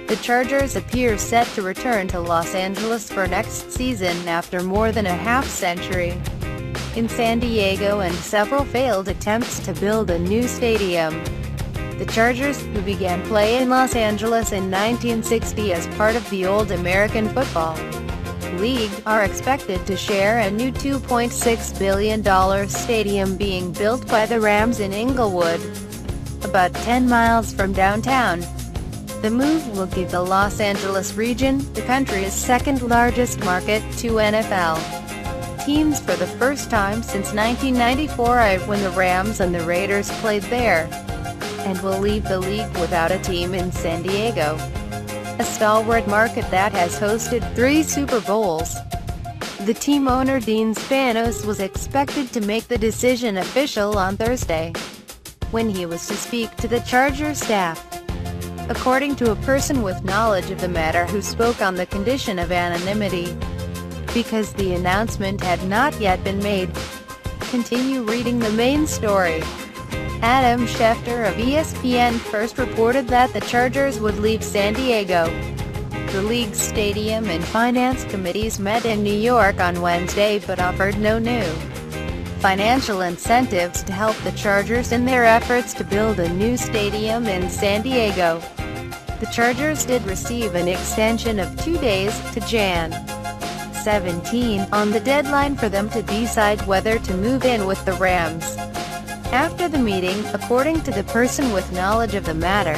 The Chargers appear set to return to Los Angeles for next season after more than a half-century in San Diego and several failed attempts to build a new stadium. The Chargers, who began play in Los Angeles in 1960 as part of the old American Football League, are expected to share a new $2.6 billion stadium being built by the Rams in Inglewood, about 10 miles from downtown. The move will give the Los Angeles region, the country's second-largest market, to NFL teams for the first time since 1994, when the Rams and the Raiders played there, and will leave the league without a team in San Diego, a stalwart market that has hosted 3 Super Bowls. The team owner Dean Spanos was expected to make the decision official on Thursday, when he was to speak to the Chargers staff. According to a person with knowledge of the matter who spoke on the condition of anonymity, because the announcement had not yet been made. Continue reading the main story. Adam Schefter of ESPN first reported that the Chargers would leave San Diego. The league's stadium and finance committees met in New York on Wednesday but offered no new financial incentives to help the Chargers in their efforts to build a new stadium in San Diego. The Chargers did receive an extension of 2 days, to Jan. 17, on the deadline for them to decide whether to move in with the Rams. After the meeting, according to the person with knowledge of the matter,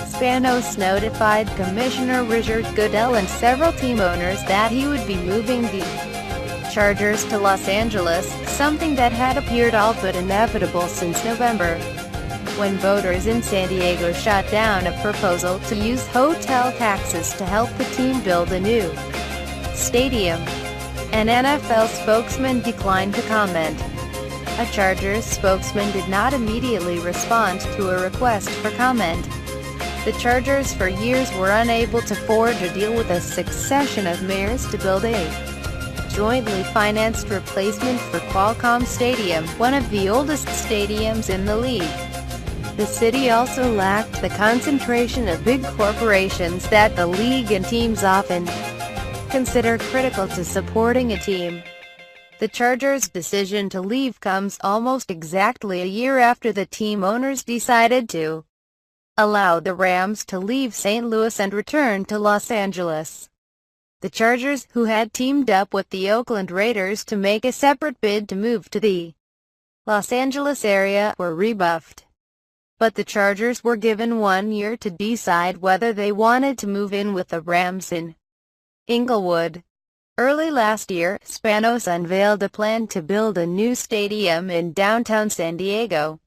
Spanos notified Commissioner Richard Goodell and several team owners that he would be moving the Chargers to Los Angeles, something that had appeared all but inevitable since November, when voters in San Diego shot down a proposal to use hotel taxes to help the team build a new stadium. An NFL spokesman declined to comment. A Chargers spokesman did not immediately respond to a request for comment. The Chargers for years were unable to forge a deal with a succession of mayors to build a jointly financed replacement for Qualcomm Stadium, one of the oldest stadiums in the league. The city also lacked the concentration of big corporations that the league and teams often consider critical to supporting a team. The Chargers' decision to leave comes almost exactly a year after the team owners decided to allow the Rams to leave St. Louis and return to Los Angeles. The Chargers, who had teamed up with the Oakland Raiders to make a separate bid to move to the Los Angeles area, were rebuffed. But the Chargers were given 1 year to decide whether they wanted to move in with the Rams in Inglewood. Early last year, Spanos unveiled a plan to build a new stadium in downtown San Diego.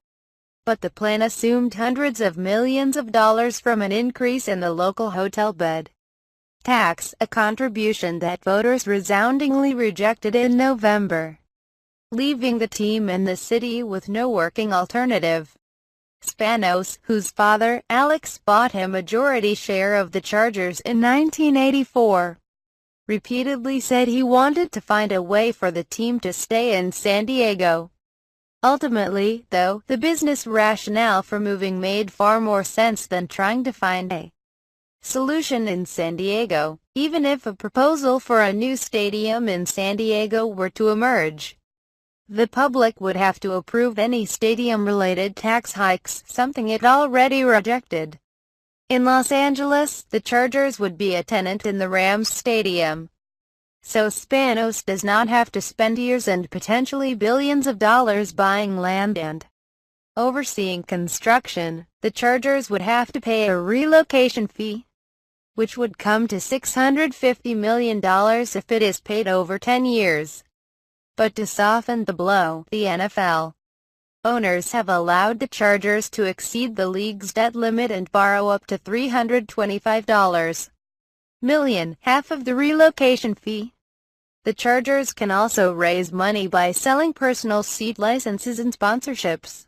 But the plan assumed hundreds of millions of dollars from an increase in the local hotel bed tax, a contribution that voters resoundingly rejected in November, leaving the team and the city with no working alternative. Spanos, whose father, Alex, bought a majority share of the Chargers in 1984, repeatedly said he wanted to find a way for the team to stay in San Diego. Ultimately, though, the business rationale for moving made far more sense than trying to find a solution in San Diego, even if a proposal for a new stadium in San Diego were to emerge. The public would have to approve any stadium-related tax hikes, something it already rejected. In Los Angeles, the Chargers would be a tenant in the Rams stadium, so Spanos does not have to spend years and potentially billions of dollars buying land and overseeing construction. The Chargers would have to pay a relocation fee, which would come to $650 million if it is paid over 10 years. But to soften the blow, the NFL owners have allowed the Chargers to exceed the league's debt limit and borrow up to $325 million, half of the relocation fee. The Chargers can also raise money by selling personal seat licenses and sponsorships.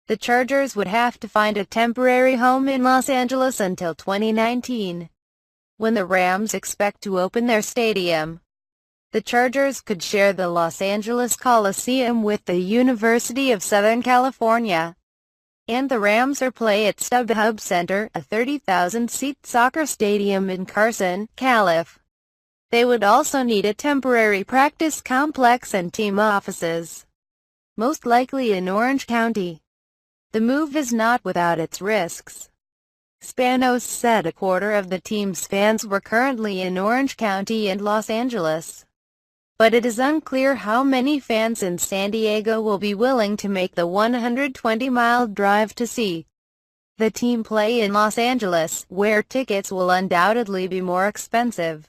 The Chargers would have to find a temporary home in Los Angeles until 2019, when the Rams expect to open their stadium. The Chargers could share the Los Angeles Coliseum with the University of Southern California. and the Rams are play at StubHub Center, a 30,000-seat soccer stadium in Carson, Calif. They would also need a temporary practice complex and team offices, most likely in Orange County. The move is not without its risks. Spanos said a quarter of the team's fans were currently in Orange County and Los Angeles, but it is unclear how many fans in San Diego will be willing to make the 120-mile drive to see the team play in Los Angeles, where tickets will undoubtedly be more expensive.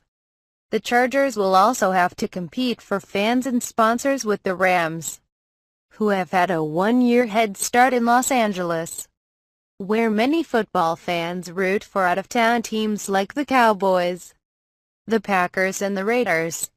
The Chargers will also have to compete for fans and sponsors with the Rams, who have had a one-year head start in Los Angeles, where many football fans root for out-of-town teams like the Cowboys, the Packers and the Raiders.